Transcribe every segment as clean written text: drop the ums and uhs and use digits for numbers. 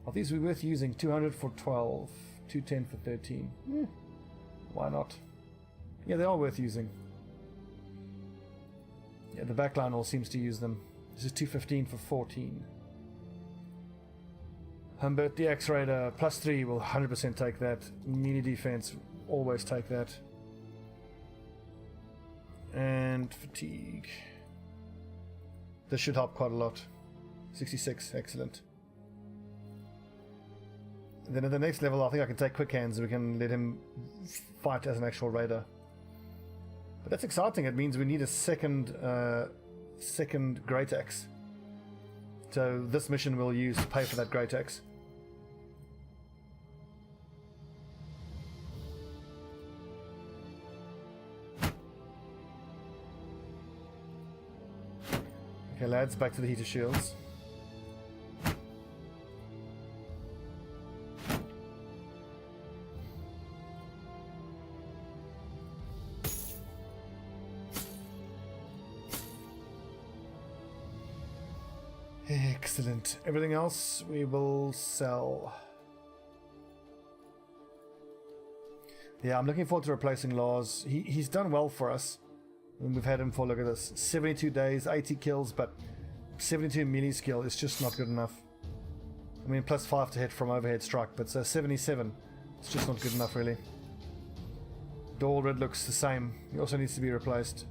Are these worth using? 200 for 12, 210 for 13. Why not? Yeah, they are worth using. Yeah, the backline all seems to use them. This is 215 for 14. Humbert, the X-Raider, +3 will 100% take that. Melee defense, always take that. And fatigue. This should help quite a lot. 66, excellent. And then at the next level, I think I can take quick hands and we can let him fight as an actual raider. But that's exciting. It means we need a second great axe. So this mission we'll use to pay for that great axe. Okay, lads, back to the heater shields. Excellent. Everything else we will sell. Yeah, I'm looking forward to replacing Lars. He's done well for us. And we've had him for, look at this, 72 days, 80 kills, but 72 melee skill is just not good enough. I mean, +5 to hit from overhead strike, but 77, it's just not good enough, really. Dalred looks the same. He also needs to be replaced.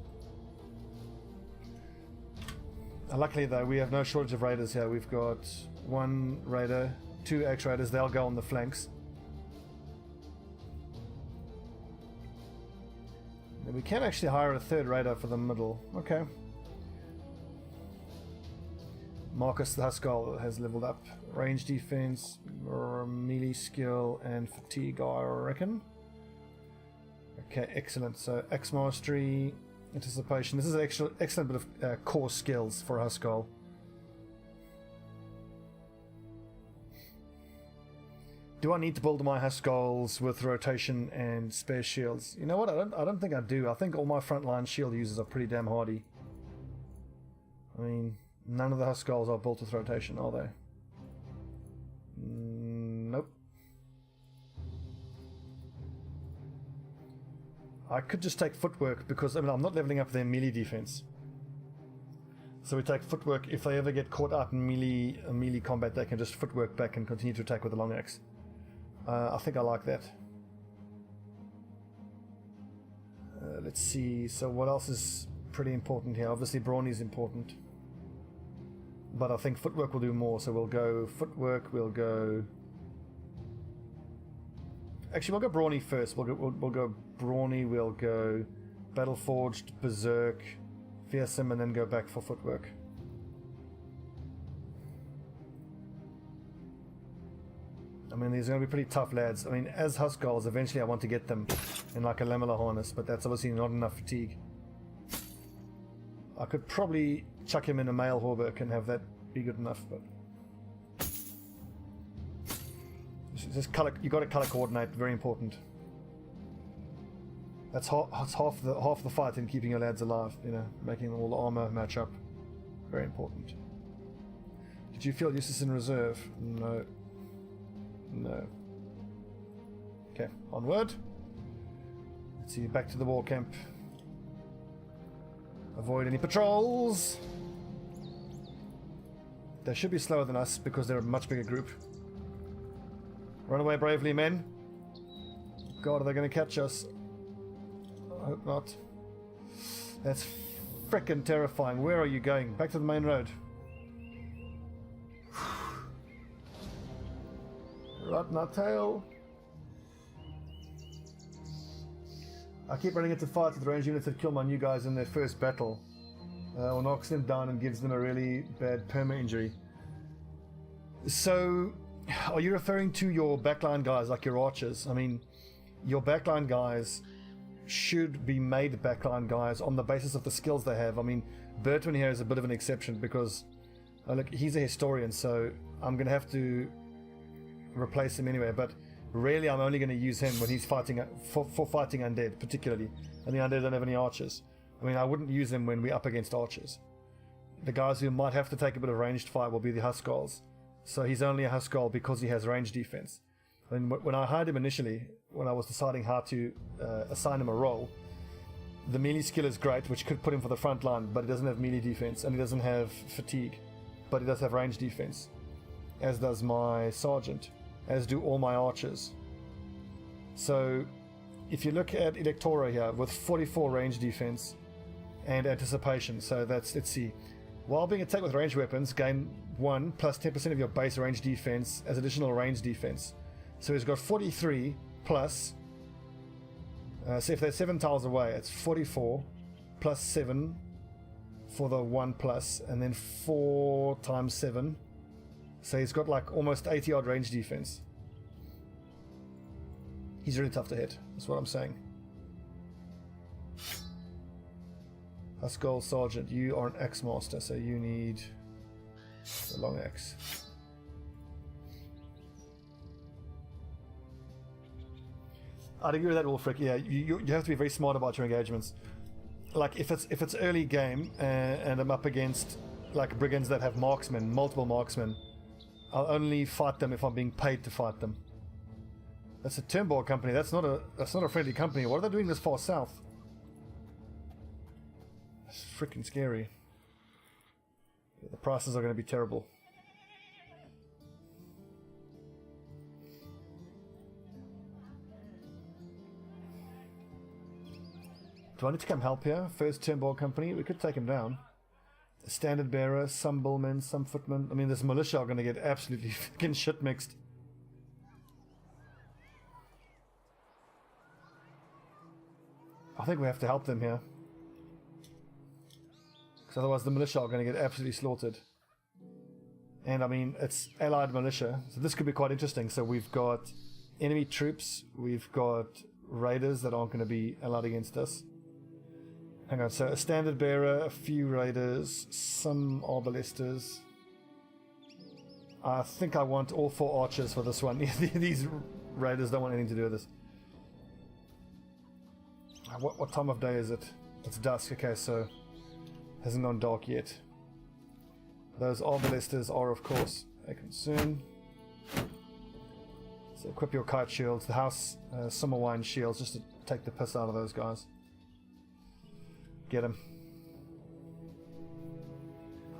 Luckily, though, we have no shortage of raiders here. We've got 1 raider, 2 X-Raiders, they'll go on the flanks. We can actually hire a 3rd raider for the middle. Okay. Marcus the Huskal has leveled up. Range defense, melee skill, and fatigue, I reckon. Okay, excellent. So, Axe Mastery, Anticipation. This is an excellent bit of core skills for Huskal. Do I need to build my Huskals with rotation and spare shields? You know what? I don't think I do. I think all my frontline shield users are pretty damn hardy. I mean, none of the Huskals are built with rotation, are they? Nope. I could just take footwork because, I mean, I'm not leveling up their melee defense. So we take footwork. If they ever get caught out in melee combat, they can just footwork back and continue to attack with the long axe. I think I like that. Let's see. So what else is pretty important here? Obviously Brawny is important. But I think footwork will do more. So we'll go footwork, we'll go... Actually, we'll go Brawny first. We'll go Brawny, we'll go Battle Forged, Berserk, Fearsome, and then go back for footwork. I mean, these are going to be pretty tough lads. I mean, as Huskals, eventually I want to get them in like a lamellar harness, but that's obviously not enough fatigue. I could probably chuck him in a male Hauberk and have that be good enough, but... Just color, you got to color coordinate, very important. That's half the fight in keeping your lads alive, you know, making all the armor match up. Very important. Did you feel useless in reserve? No. No. Okay, onward. Let's see, back to the war camp. Avoid any patrols. They should be slower than us because they're a much bigger group. Run away bravely, men. God, are they going to catch us? I hope not. That's frickin' terrifying. Where are you going? Back to the main road. Right in our tail. I keep running into fights with ranged units that kill my new guys in their first battle. Or knocks them down and gives them a really bad perma injury. So, are you referring to your backline guys like your archers? I mean, your backline guys should be made backline guys on the basis of the skills they have. I mean, Bertwin here is a bit of an exception because, look, he's a historian, so I'm going to have to replace him anyway, but really I'm only going to use him when he's fighting for fighting undead, particularly, and the undead don't have any archers. I mean, I wouldn't use him when we're up against archers. The guys who might have to take a bit of ranged fire will be the Huskals. So he's only a Huskell because he has range defense. And when I hired him initially, when I was deciding how to assign him a role, the melee skill is great, which could put him for the front line, but he doesn't have melee defense, and he doesn't have fatigue, but he does have range defense, as does my sergeant, as do all my archers. So if you look at Electora here with 44 range defense and anticipation, so that's, let's see, while being attacked with ranged weapons, gain 1 plus 10% of your base range defense as additional range defense. So he's got 43 plus, so if they're 7 tiles away, it's 44 plus 7 for the 1 plus, and then 4 times 7. So he's got like almost 80 odd range defense. He's really tough to hit, that's what I'm saying. Huskell Sergeant, you are an axe master, so you need a long axe. I'd agree with that, Wolfric. Yeah, you have to be very smart about your engagements. Like if it's early game and I'm up against like brigands that have marksmen, multiple marksmen, I'll only fight them if I'm being paid to fight them. That's a Turnbull company. That's not a friendly company. What are they doing this far south? It's freaking scary. The prices are going to be terrible. Do I need to come help here? First Turnbull company, we could take him down. A standard bearer, some bullmen, some footmen. I mean, this militia are going to get absolutely fucking shit mixed. I think we have to help them here. Because otherwise the militia are going to get absolutely slaughtered. And I mean, it's allied militia, so this could be quite interesting. So we've got enemy troops, we've got raiders that aren't going to be allied against us. Hang on, so a standard bearer, a few raiders, some arbalesters. I think I want all 4 archers for this one. These raiders don't want anything to do with this. What time of day is it? It's dusk, okay, so hasn't gone dark yet. Those arbalesters are, of course, a concern. So equip your kite shields, the house summer wine shields, just to take the piss out of those guys. Get him.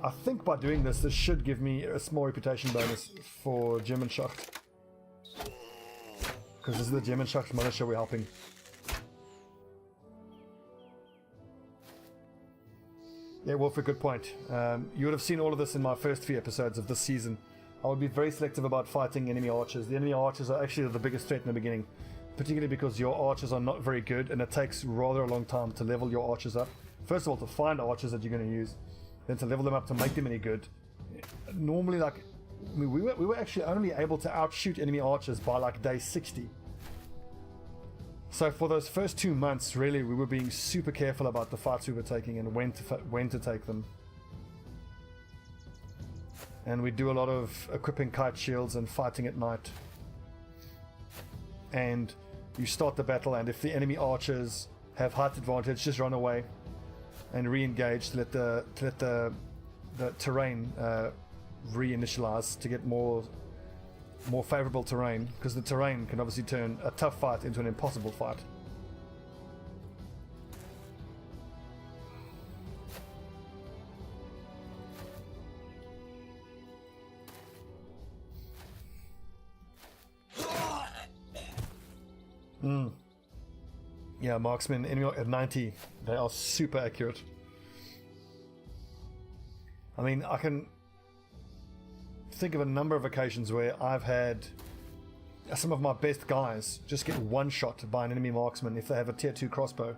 I think by doing this, this should give me a small reputation bonus for German Schacht. Because this is the German Schacht militia we're helping. Yeah, Wolf, a good point. You would have seen all of this in my first few episodes of this season. I would be very selective about fighting enemy archers. The enemy archers are actually the biggest threat in the beginning, particularly because your archers are not very good and it takes rather a long time to level your archers up. First of all, to find archers that you're going to use, then to level them up to make them any good. Normally, like, I mean, we were actually only able to outshoot enemy archers by like day 60. So for those first 2 months, really, we were being super careful about the fights we were taking and when to take them. And we do a lot of equipping kite shields and fighting at night. And you start the battle, and if the enemy archers have height advantage, just run away and re-engage to let the terrain re-initialize to get more favorable terrain, because the terrain can obviously turn a tough fight into an impossible fight. Yeah, marksmen enemy at 90, they are super accurate. I mean, I can think of a number of occasions where I've had some of my best guys just get one shot by an enemy marksman if they have a tier 2 crossbow.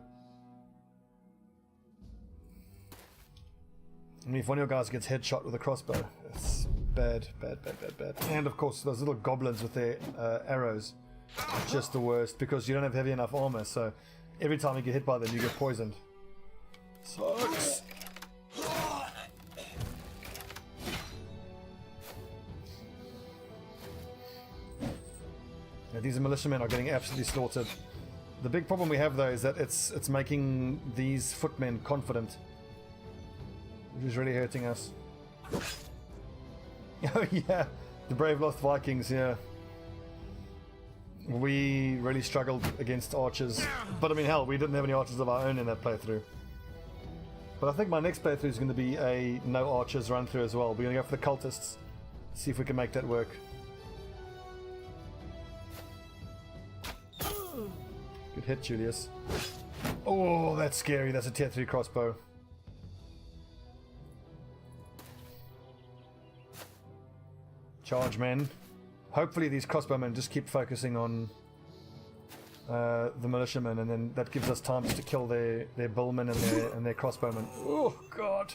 I mean, if one of your guys gets headshot with a crossbow, it's bad. And of course, those little goblins with their arrows are just the worst, because you don't have heavy enough armor, so every time you get hit by them, you get poisoned. Sucks. Yeah, these militiamen are getting absolutely slaughtered. The big problem we have, though, is that it's making these footmen confident, which is really hurting us. Oh yeah, The brave lost Vikings, yeah. We really struggled against archers. But I mean, hell, we didn't have any archers of our own in that playthrough. But I think my next playthrough is going to be a no archers run through as well. We're going to go for the cultists. See if we can make that work. Good hit, Julius. Oh, that's scary. That's a tier 3 crossbow. Charge, men. Hopefully these crossbowmen just keep focusing on the militiamen, and then that gives us time to kill their billmen and their crossbowmen. Oh, God.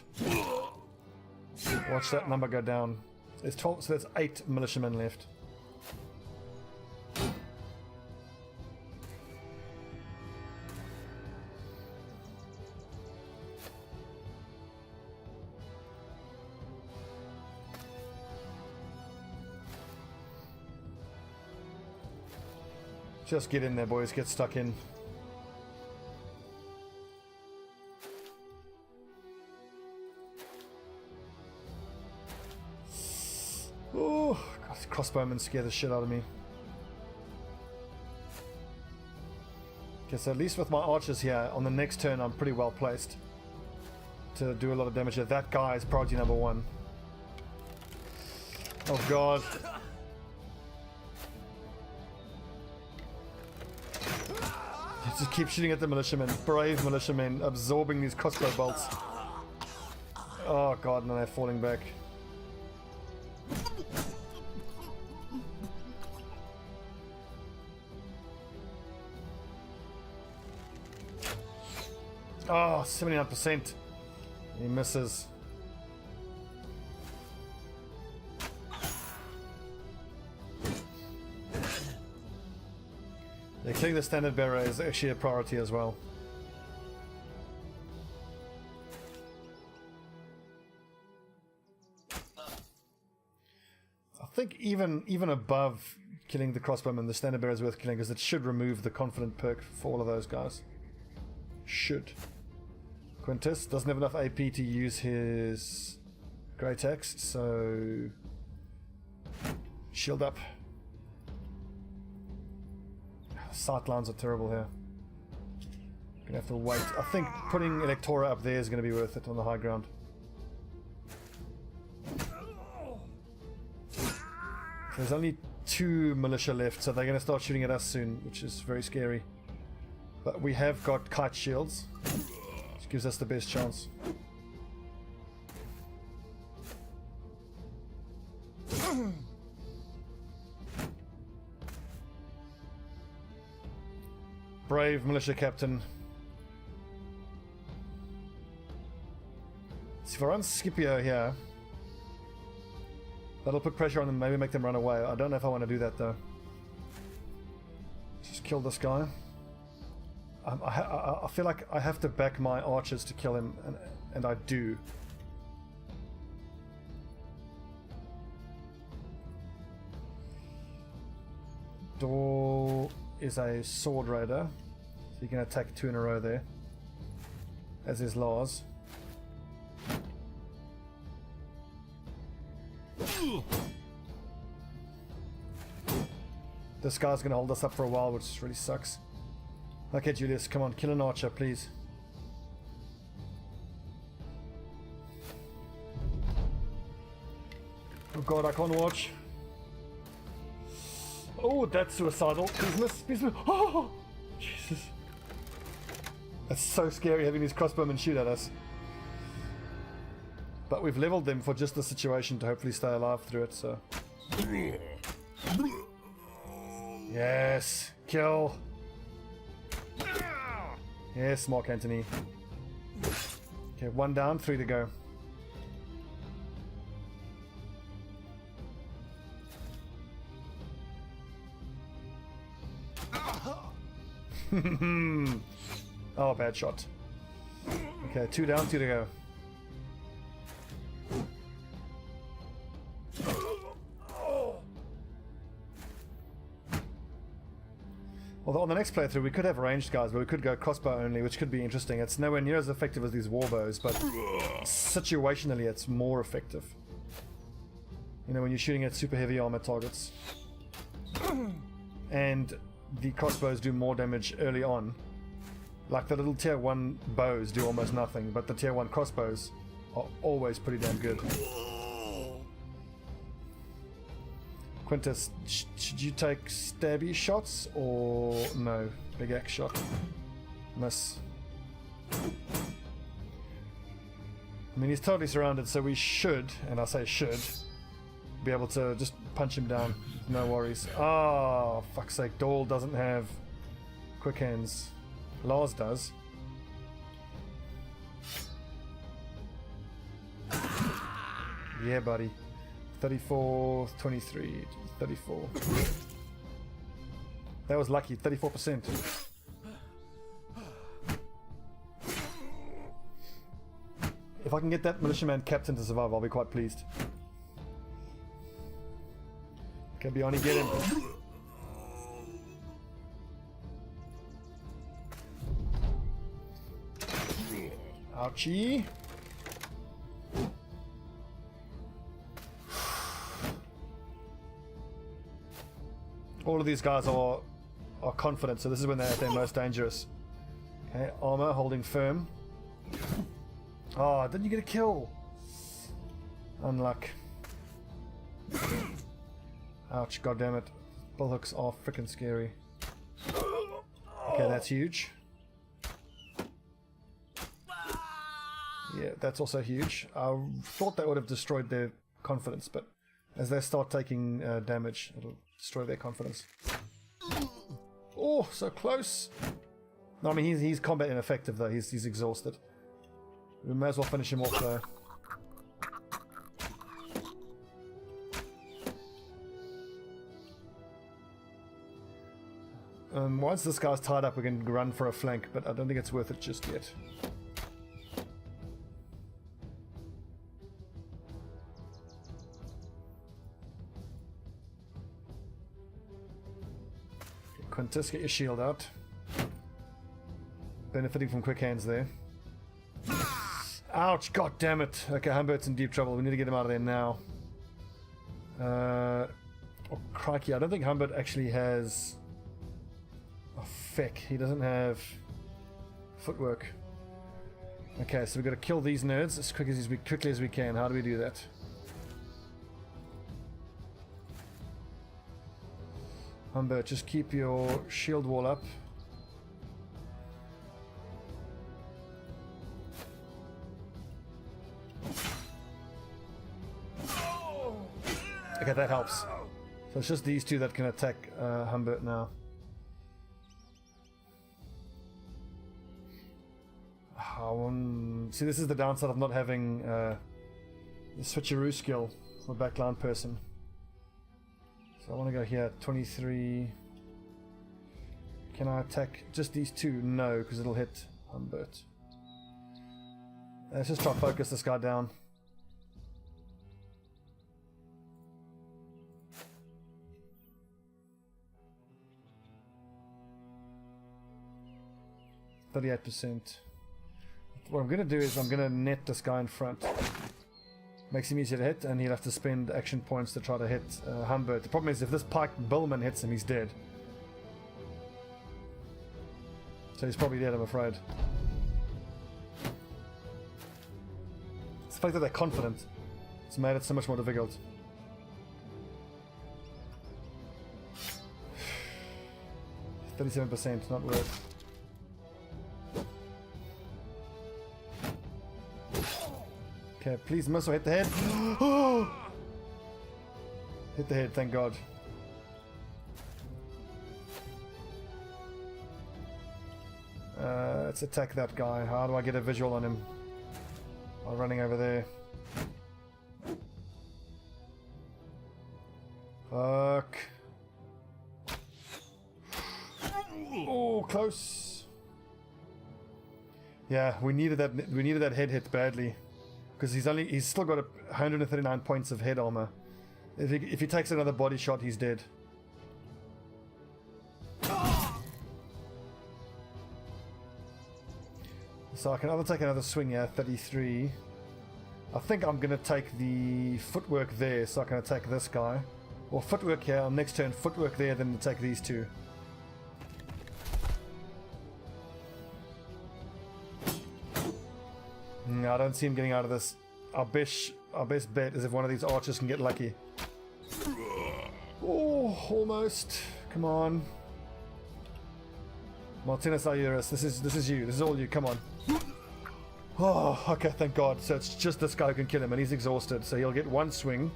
Watch that number go down. There's 12, so there's 8 militiamen left. Just get in there, boys. Get stuck in. Oh, God, crossbowmen scare the shit out of me. Okay, so at least with my archers here, on the next turn I'm pretty well placed to do a lot of damage here. That guy is priority number 1. Oh, God. Just keep shooting at the militiamen. Brave militiamen absorbing these crossbow bolts. Oh, God, no, they're falling back. Oh, 79%. He misses. Yeah, killing the standard bearer is actually a priority as well. I think even above killing the crossbowman, the standard bearer is worth killing because it should remove the confident perk for all of those guys. Should. Quintus doesn't have enough AP to use his great axe, so shield up. Sightlines are terrible here. Gonna have to wait. I think putting Electora up there is going to be worth it on the high ground. There's only 2 militia left, so they're going to start shooting at us soon, which is very scary. But we have got kite shields, which gives us the best chance. Brave militia captain. So if I run Scipio here, that'll put pressure on them, maybe make them run away. I don't know if I want to do that though. Just kill this guy. I feel like I have to back my archers to kill him, and I do. Door is a sword raider, so you can attack 2 in a row there, as is Lars. This guy's going to hold us up for a while, which really sucks. Okay, Julius, come on, kill an archer, please. Oh God, I can't watch. Oh, that's suicidal. Please miss, please miss. Oh, Jesus. That's so scary having these crossbowmen shoot at us. But we've leveled them for just the situation to hopefully stay alive through it, so. Yes, kill. Yes, Mark Antony. Okay, 1 down, 3 to go. Oh, bad shot. Okay, 2 down, 2 to go. Although on the next playthrough we could have ranged guys, but we could go crossbow only, which could be interesting. It's nowhere near as effective as these warbows, but situationally it's more effective. You know, when you're shooting at super heavy armor targets. And the crossbows do more damage early on. Like the little tier 1 bows do almost nothing, but the tier 1 crossbows are always pretty damn good. Quintus, should you take stabby shots or no? Big axe shot. Miss. I mean, he's totally surrounded, so we should, and I say should, be able to just punch him down. No worries. Oh, fuck's sake. Dahl doesn't have quick hands. Lars does. Yeah, buddy. 34, 23, 34. That was lucky. 34%. If I can get that militiaman captain to survive, I'll be quite pleased. Okay, Bjarni, get him. Ouchie. All of these guys are confident, so this is when they're at their most dangerous. Okay, armor holding firm. Oh, didn't you get a kill? Unluck. Ouch, goddammit. Bullhooks are freaking scary. Okay, that's huge. Yeah, that's also huge. I thought that would have destroyed their confidence, but as they start taking damage, it'll destroy their confidence. Oh, so close. No, I mean, he's combat ineffective though. He's exhausted. We may as well finish him off though. Once this guy's tied up, we can run for a flank, but I don't think it's worth it just yet. Okay, Quintus, get your shield out. Benefiting from quick hands there. Ouch, god damn it. Okay, Humbert's in deep trouble. We need to get him out of there now. Oh, crikey, I don't think Humbert actually has... Oh, feck, he doesn't have footwork. Okay, so we've got to kill these nerds as quickly as we can. How do we do that? Humbert, just keep your shield wall up. Okay, that helps. So it's just these two that can attack Humbert now. See, this is the downside of not having the switcheroo skill for a backline person. So I want to go here, 23. Can I attack just these two? No, because it'll hit Humbert. Let's just try to focus this guy down. %. What I'm going to do is I'm going to net this guy in front. Makes him easier to hit, and he'll have to spend action points to try to hit Humbert. The problem is if this pike billman hits him, he's dead. So he's probably dead, I'm afraid. It's the fact that they're confident. It's made it so much more difficult. %, not worth. Okay, please miss or hit the head. Hit the head, thank God. Let's attack that guy. How do I get a visual on him? While running over there. Fuck. Oh, close. Yeah, we needed that head hit badly. Because he's still got 139 points of head armor. If he takes another body shot, he's dead. So I can either take another swing here, 33. I think I'm going to take the footwork there, so I can attack this guy. Or footwork here, on next turn, footwork there, then attack these two. No, I don't see him getting out of this. Our best bet is if one of these archers can get lucky. Oh, almost. Come on. Martinus Ayuris, this is you. This is all you. Come on. Oh, okay, thank God. So it's just this guy who can kill him, and he's exhausted, so he'll get one swing.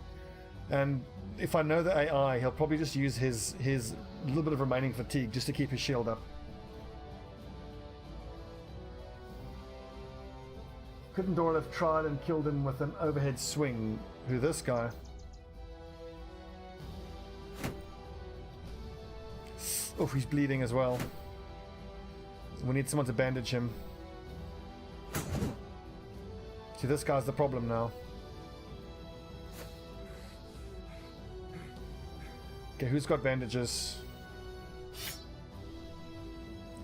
And if I know the AI, he'll probably just use his little bit of remaining fatigue just to keep his shield up. Couldn't Doran have tried and killed him with an overhead swing? Who, this guy? Oh, he's bleeding as well. We need someone to bandage him. See, this guy's the problem now. Okay, who's got bandages?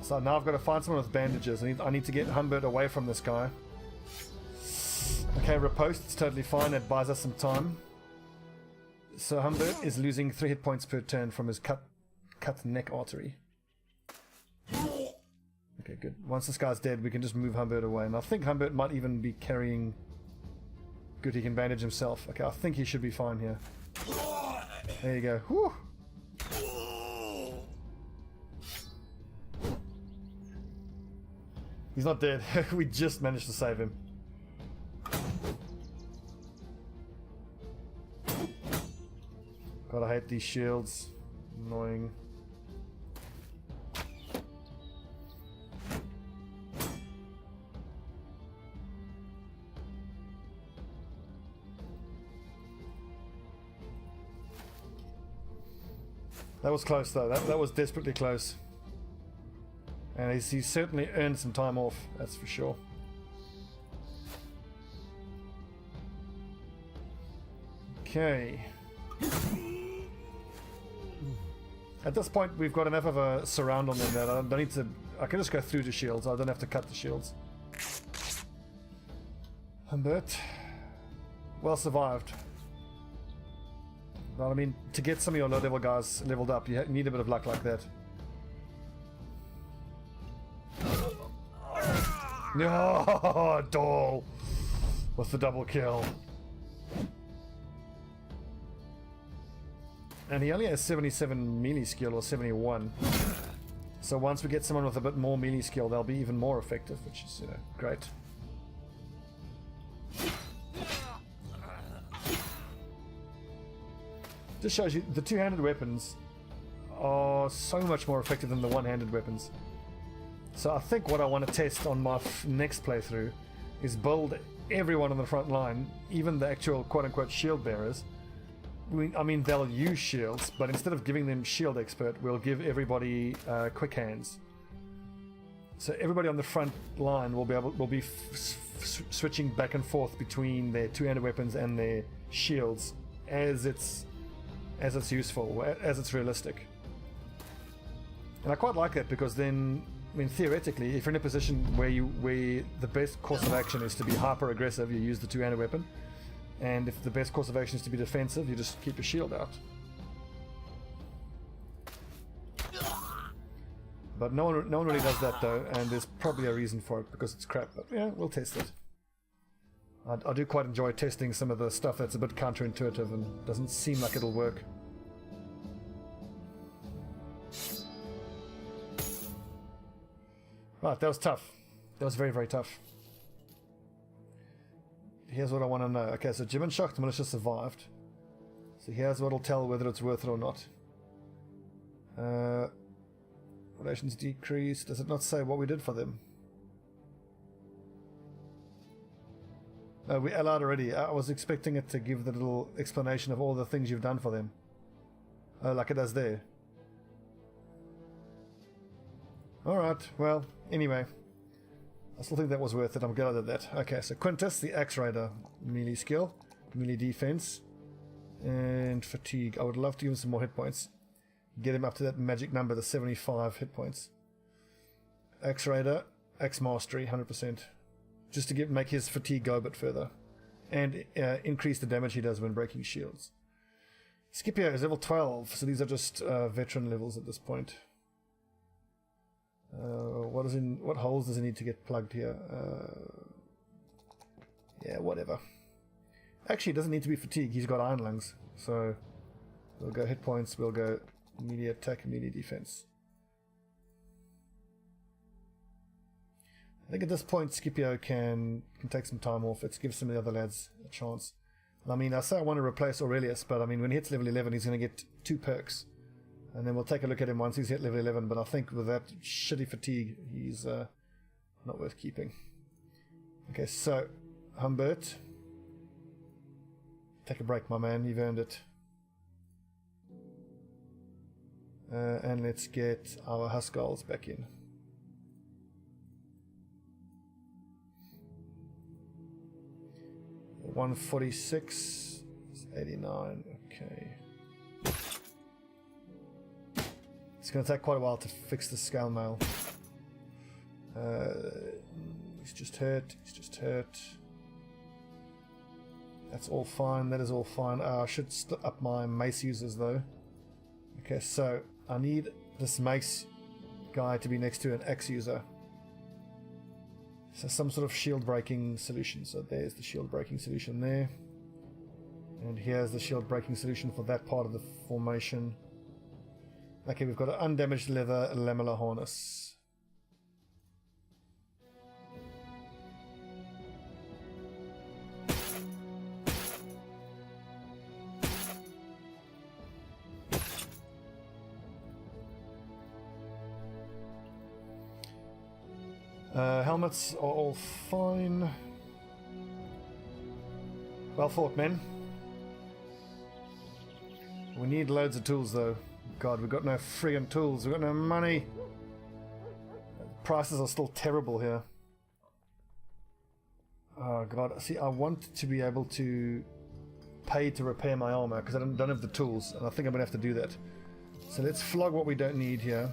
So now I've got to find someone with bandages. I need to get Humbert away from this guy. Okay, riposte, it's totally fine. It buys us some time. So Humbert is losing 3 hit points per turn from his cut neck artery. Okay, good. Once this guy's dead, we can just move Humbert away. And I think Humbert might even be carrying... Good, he can bandage himself. Okay, I think he should be fine here. There you go. Whew. He's not dead. We just managed to save him. God, I hate these shields. Annoying. That was close though, that was desperately close. And he's certainly earned some time off, that's for sure. Okay. At this point we've got enough of a surround on them that I don't need to... I can just go through the shields, I don't have to cut the shields. Humbert. Well survived. But I mean, to get some of your low level guys leveled up, you need a bit of luck like that. No, Doll with the double kill. And he only has 77 melee skill, or 71. So once we get someone with a bit more melee skill, they'll be even more effective, which is, you know, great. This shows you the two-handed weapons are so much more effective than the one-handed weapons. So I think what I want to test on my next playthrough is build everyone on the front line, even the actual quote-unquote shield bearers. I mean, they'll use shields, but instead of giving them shield expert, we'll give everybody quick hands. So everybody on the front line will be switching back and forth between their two-handed weapons and their shields as it's useful, as it's realistic. And I quite like that, because then, I mean, theoretically, if you're in a position where the best course of action is to be hyper aggressive, you use the two-handed weapon, and if the best course of action is to be defensive, you just keep your shield out. But no one really does that though, and there's probably a reason for it, because it's crap. But yeah, we'll test it. I do quite enjoy testing some of the stuff that's a bit counterintuitive and doesn't seem like it'll work. Right, that was tough. That was very, very tough. Here's what I want to know. Okay, so Jim and Shocked Militia survived. So here's what'll tell whether it's worth it or not. Relations decreased. Does it not say what we did for them? We allied already. I was expecting it to give the little explanation of all the things you've done for them. Like it does there. Alright, well, anyway. I still think that was worth it. I'm glad I did that. Okay, so Quintus, the Axe Raider. Melee skill, melee defense, and fatigue. I would love to give him some more hit points. Get him up to that magic number, the 75 hit points. Axe Raider, Axe Mastery, 100%. Just to make his fatigue go a bit further. and increase the damage he does when breaking shields. Scipio is level 12, so these are just veteran levels at this point. What holes does he need to get plugged here? Yeah, whatever. Actually, it doesn't need to be fatigue. He's got iron lungs, so we'll go hit points. We'll go immediate attack, immediate defense. I think at this point Scipio can take some time off. Let's give some of the other lads a chance. I mean, I say I want to replace Aurelius, but I mean, when he hits level 11, he's going to get 2 perks. And then we'll take a look at him once he's hit level 11, but I think with that shitty fatigue, he's not worth keeping. Okay, so, Humbert. Take a break, my man, you've earned it. And let's get our Huskarls back in. $146, 89, okay. It's going to take quite a while to fix the scale mail. He's just hurt, That's all fine, that is all fine. I should split up my mace users though. Okay, so I need this mace guy to be next to an axe user. So some sort of shield breaking solution. So there's the shield breaking solution there. And here's the shield breaking solution for that part of the formation. Okay, we've got an undamaged leather lamellar harness. Helmets are all fine. Well fought, men. We need loads of tools though. God, we've got no friggin' tools, we've got no money. Prices are still terrible here. Oh god, see, I want to be able to pay to repair my armor because I don't have the tools, and I think I'm gonna have to do that. So let's flog what we don't need here.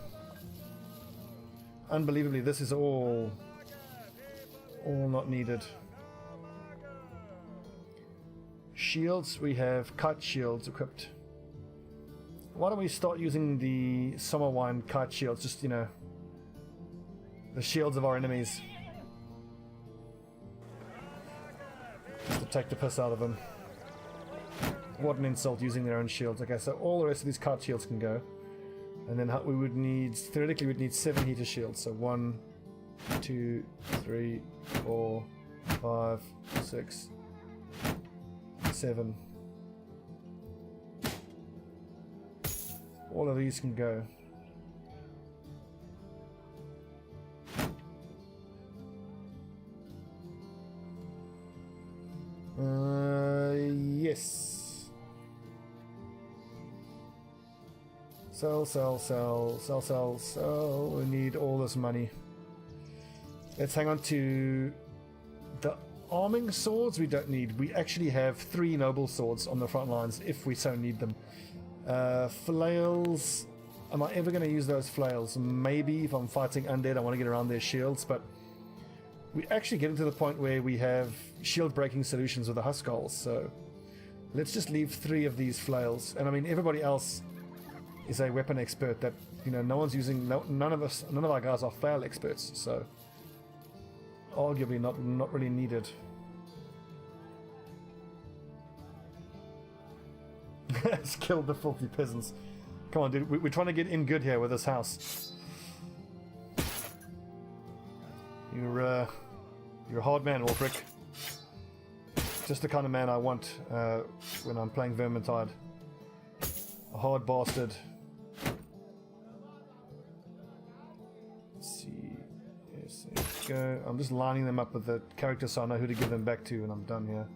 Unbelievably, this is all not needed. Shields, we have kite shields equipped. Why don't we start using the summer wine kite shields, just, you know, the shields of our enemies. Just to take the piss out of them. What an insult using their own shields. Okay, so all the rest of these kite shields can go. And then we would need, theoretically we'd need 7 heater shields. So 1, 2, 3, 4, 5, 6, 7. All of these can go. Yes. Sell. We need all this money. Let's hang on to the arming swords. We don't need. We actually have 3 noble swords on the front lines if we so need them. Flails. Am I ever going to use those flails? Maybe if I'm fighting undead, I want to get around their shields, but we actually get to the point where we have shield breaking solutions with the Huskarls, so let's just leave 3 of these flails. And I mean, everybody else is a weapon expert that, you know, no one's using. None of our guys are flail experts, so arguably not really needed. Let's kill the filthy peasants. Come on, dude. We're trying to get in good here with this house. You're a hard man, Ulfric. Just the kind of man I want when I'm playing Vermintide. A hard bastard. Let's see. Yes, there we go. I'm just lining them up with the characters so I know who to give them back to when I'm done here.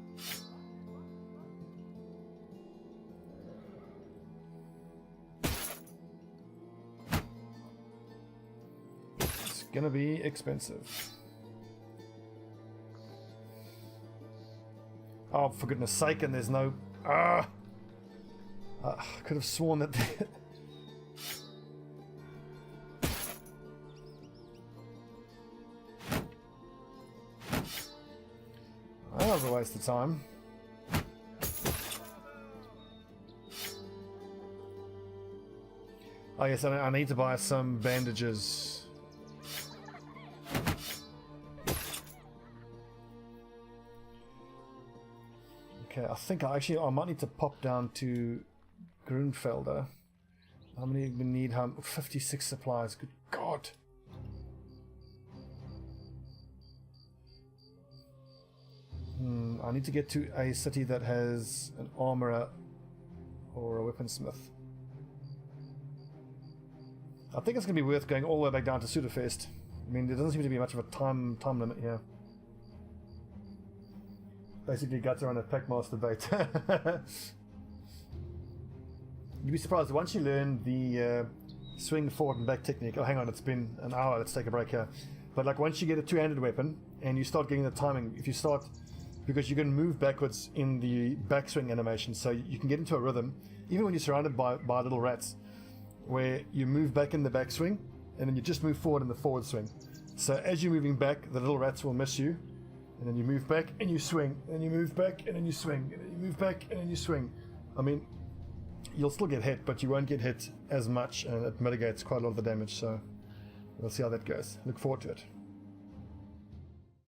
It's gonna be expensive. Oh, for goodness sake, and there's no... I could have sworn that... That was a waste of time. Oh yes, I need to buy some bandages. Okay, I think I might need to pop down to Grunfelder. How many we need? 56 supplies. Good God. I need to get to a city that has an armorer or a weaponsmith. I think it's going to be worth going all the way back down to Sudafest. I mean, there doesn't seem to be much of a time limit here. Basically, guts around a Packmaster bait. You'd be surprised once you learn the swing forward and back technique. Oh, hang on, it's been an hour. Let's take a break here. But like once you get a two-handed weapon and you start getting the timing, if you start, because you can move backwards in the backswing animation, so you can get into a rhythm, even when you're surrounded by little rats, where you move back in the backswing and then you just move forward in the forward swing. So as you're moving back, the little rats will miss you, and then you move back and you swing, and you move back and then you swing, and then you move back and then you swing. I mean, you'll still get hit, but you won't get hit as much, and it mitigates quite a lot of the damage, so we'll see how that goes. Look forward to it.